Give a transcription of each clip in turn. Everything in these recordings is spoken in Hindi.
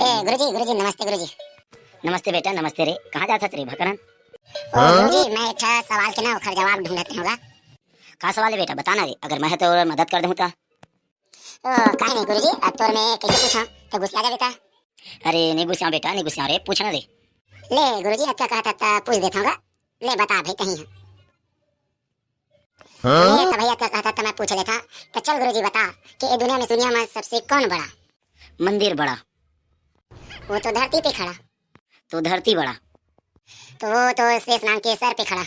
ए गुरुजी नमस्ते गुरुजी। नमस्ते बेटा, नमस्ते रे। कहाँ जाता रे भकरन? ओ गुरुजी मैं एक ठा सवाल के ना ओखर जवाब ढूंढत होगा। का सवाल है बेटा, बताना रे। अगर मैं तो मदद कर दूँ ता। ओ काहे नहीं गुरुजी, अब तोर में कैसे पूछा तो गुस्सा जा बेटा। अरे नहीं गुस्सा बेटा, नहीं गुस्सा रे, पूछना रे। ले गुरुजी अब क्या कहता था पूछ देता हूँ। ले बता भाई कहीं है। ले तो भैया क्या कहता था मैं पूछ लेता। तो चल गुरुजी बता कि ये दुनिया में सबसे कौन बड़ा? मंदिर बड़ा। वो तो धरती पे खड़ा। तो धरती बड़ा। तो वो तो शेषनाग के सर पे खड़ा।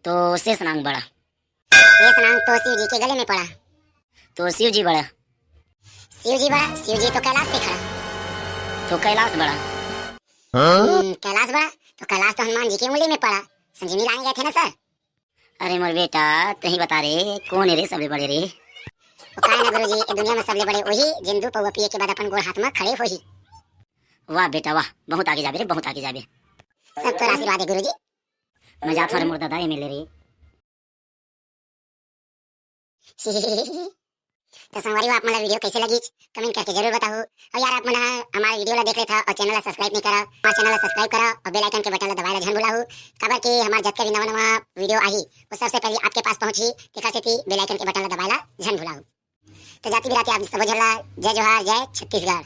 तो शेषनाग बड़ा। शेषनाग तो शिव जी के गले में पड़ा। तो शिव जी बड़ा। शिव जी बड़ा, शिव जी तो कैलाश पे खड़ा। तो कैलाश बड़ा। कैलाश बड़ा तो कैलाश तो हनुमान जी की उंगली में पड़ा। संजीवनी लाने गए थे ना सर। अरे मोर बेटा तही बता रे, कौन है रे सबले बड़े रे? वो काहे ना गुरुजी, ये दुनिया में सबले बड़े वही जिंदू पौवा पिए के बाद अपन गोड़ हाथ में खड़े होही। वाह बेटा वाह, बहुत आगे जाबे रे, बहुत आगे जाबे। सब तो आशीर्वाद है गुरुजी। मैं जात हूँ मोर दादा मिले रे। तो संगवारी आप मला वीडियो कैसे लगी कमेंट करके जरूर बताओ। और यार आप मला हमारे वीडियो ला देख लेथा और चैनल ला सब्सक्राइब नहीं करा, हमारे चैनल ला सब्सक्राइब करा और बेल आइकन के बटन ला दबाए ला झन भुलाओ। काबर कि हमार जब भी नवा नवा वीडियो आही वो सबसे पहले आपके पास पहुंची। तेखर सेती बेल आइकन के बटन ला दबाए ला झन भुलाओ। तो जाति बिराती आप सब झला जय जोहार, जय छत्तीसगढ़।